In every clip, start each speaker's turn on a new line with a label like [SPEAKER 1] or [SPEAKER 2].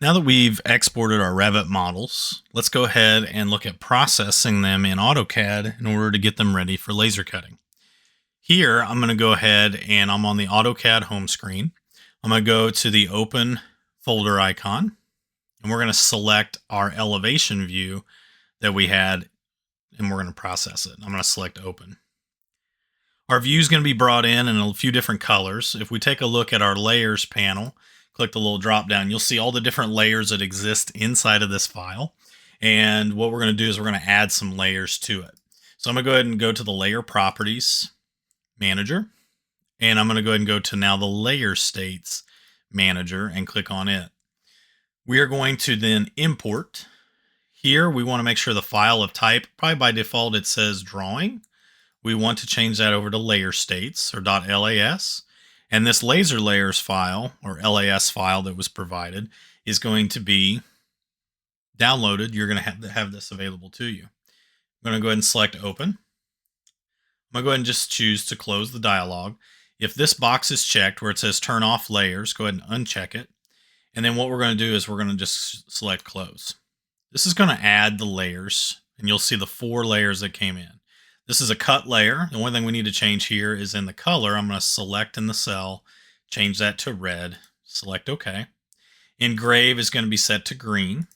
[SPEAKER 1] Now that we've exported our Revit models, let's go ahead and look at processing them in AutoCAD in order to get them ready for laser cutting. Here, I'm going to go ahead and I'm on the AutoCAD home screen. I'm going to go to the Open folder icon, and we're going to select our elevation view that we had, and we're going to process it. I'm going to select Open. Our view is going to be brought in a few different colors. If we take a look at our Layers panel, click the little drop down, you'll see all the different layers that exist inside of this file. And what we're going to do is we're going to add some layers to it. So I'm going to go ahead and go to the Layer Properties Manager, and I'm going to go ahead and go to now the Layer States Manager and click on it. We are going to then import. Here we want to make sure the file of type, probably by default it says drawing. We want to change that over to layer states or .las. And this laser layers file or LAS file that was provided is going to be downloaded. You're going to have this available to you. I'm going to go ahead and select open. I'm going to go ahead and just choose to close the dialog. If this box is checked where it says turn off layers, go ahead and uncheck it. And then what we're going to do is we're going to just select close. This is going to add the layers, and you'll see the 4 layers that came in. This is a cut layer. The only thing we need to change here is in the color. I'm going to select in the cell, change that to red, select OK. Engrave is going to be set to green.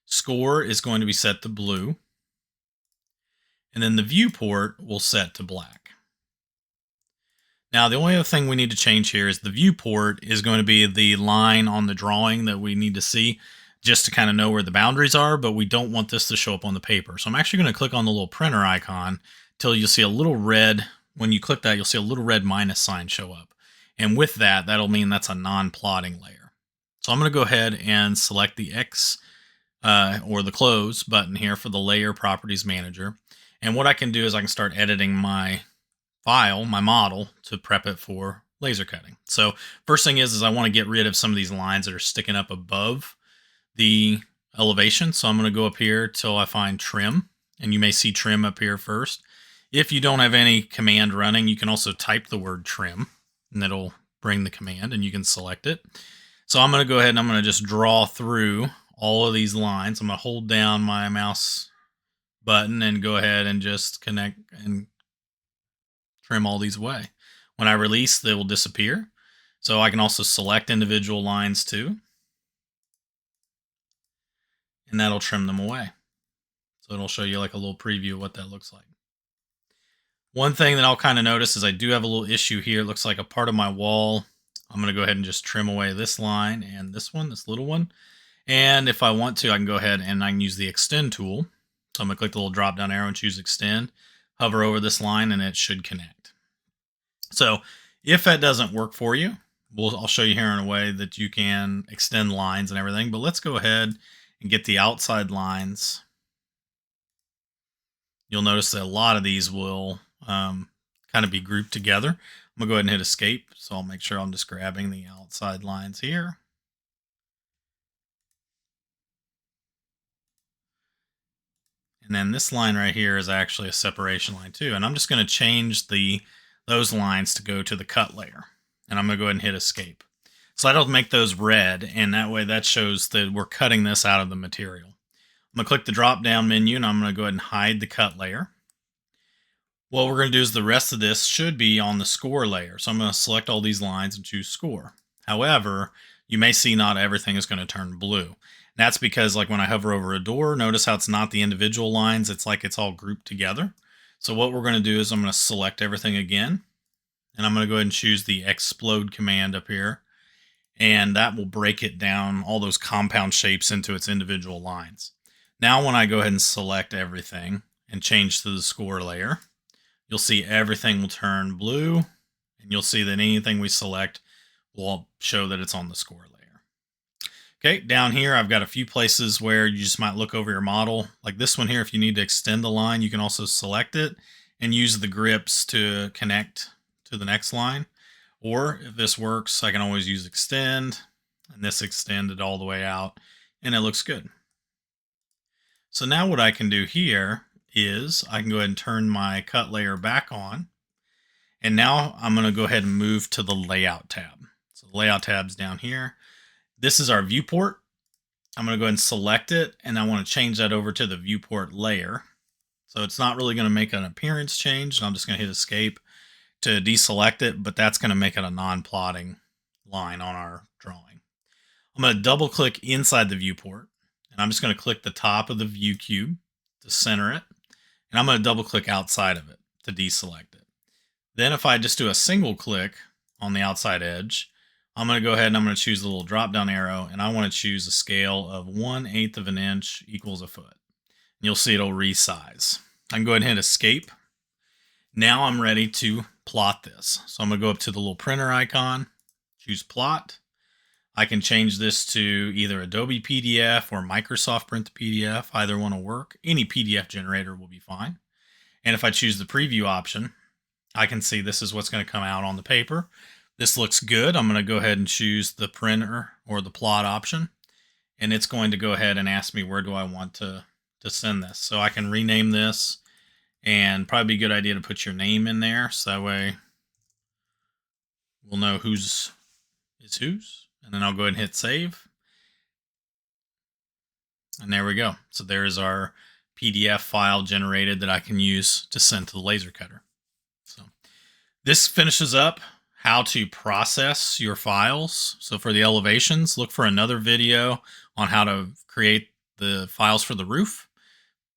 [SPEAKER 1] Score is going to be set to blue. And then the viewport will set to black. Now, the only other thing we need to change here is the viewport is going to be the line on the drawing that we need to see, just to kind of know where the boundaries are, but we don't want this to show up on the paper. So I'm actually going to click on the little printer icon till you'll see a little red. When you click that, you'll see a little red minus sign show up. And with that, that'll mean that's a non-plotting layer. So I'm going to go ahead and select the X or the close button here for the Layer Properties Manager. And what I can do is I can start editing my file, my model, to prep it for laser cutting. So first thing is I want to get rid of some of these lines that are sticking up above the elevation. So I'm going to go up here till I find trim, and you may see trim up here first. If you don't have any command running, you can also type the word trim, and it'll bring the command, and you can select it. So I'm going to go ahead and I'm going to just draw through all of these lines. I'm going to hold down my mouse button and go ahead and just connect and trim all these away. When I release, they will disappear. So I can also select individual lines too, and that'll trim them away. So it'll show you like a little preview of what that looks like. One thing that I'll kind of notice is I do have a little issue here. It looks like a part of my wall. I'm going to go ahead and just trim away this line and this one, this little one. And if I want to, I can go ahead and I can use the extend tool. So I'm going to click the little drop down arrow and choose extend, hover over this line, and it should connect. So if that doesn't work for you, I'll show you here in a way that you can extend lines and everything. But let's go ahead and get the outside lines. You'll notice that a lot of these will kind of be grouped together. I'm going to go ahead and hit escape. So I'll make sure I'm just grabbing the outside lines here. And then this line right here is actually a separation line too. And I'm just going to change those lines to go to the cut layer. And I'm going to go ahead and hit escape. So I don't make those red, and that way that shows that we're cutting this out of the material. I'm going to click the drop down menu, and I'm going to go ahead and hide the cut layer. What we're going to do is the rest of this should be on the score layer. So I'm going to select all these lines and choose score. However, you may see not everything is going to turn blue. And that's because like when I hover over a door, notice how it's not the individual lines. It's like it's all grouped together. So what we're going to do is I'm going to select everything again, and I'm going to go ahead and choose the explode command up here. And that will break it down, all those compound shapes, into its individual lines. Now when I go ahead and select everything and change to the score layer, you'll see everything will turn blue, and you'll see that anything we select will show that it's on the score layer. Okay, down here I've got a few places where you just might look over your model. Like this one here, if you need to extend the line, you can also select it and use the grips to connect to the next line. Or if this works, I can always use extend, and this extended all the way out, and it looks good. So now what I can do here is I can go ahead and turn my cut layer back on, and now I'm going to go ahead and move to the layout tab. So the layout tab's down here. This is our viewport. I'm going to go ahead and select it, and I want to change that over to the viewport layer. So it's not really going to make an appearance change. I'm just going to hit escape to deselect it, but that's going to make it a non-plotting line on our drawing. I'm going to double click inside the viewport, and I'm just going to click the top of the view cube to center it. And I'm going to double click outside of it to deselect it. Then if I just do a single click on the outside edge, I'm going to go ahead and I'm going to choose the little drop down arrow, and I want to choose a scale of 1/8 of an inch equals a foot. And you'll see it'll resize. I can go ahead and hit escape. Now I'm ready to plot this. So I'm going to go up to the little printer icon, choose plot. I can change this to either Adobe PDF or Microsoft Print to PDF. Either one will work. Any PDF generator will be fine. And if I choose the preview option, I can see this is what's going to come out on the paper. This looks good. I'm going to go ahead and choose the printer or the plot option. And it's going to go ahead and ask me where do I want to send this. So I can rename this, and probably be a good idea to put your name in there. So that way we'll know whose is whose. And then I'll go ahead and hit save. And there we go. So there's our PDF file generated that I can use to send to the laser cutter. So this finishes up how to process your files. So for the elevations, look for another video on how to create the files for the roof.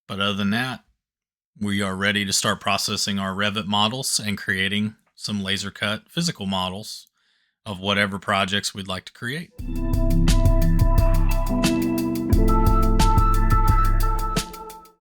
[SPEAKER 1] But other than that, we are ready to start processing our Revit models and creating some laser cut physical models of whatever projects we'd like to create.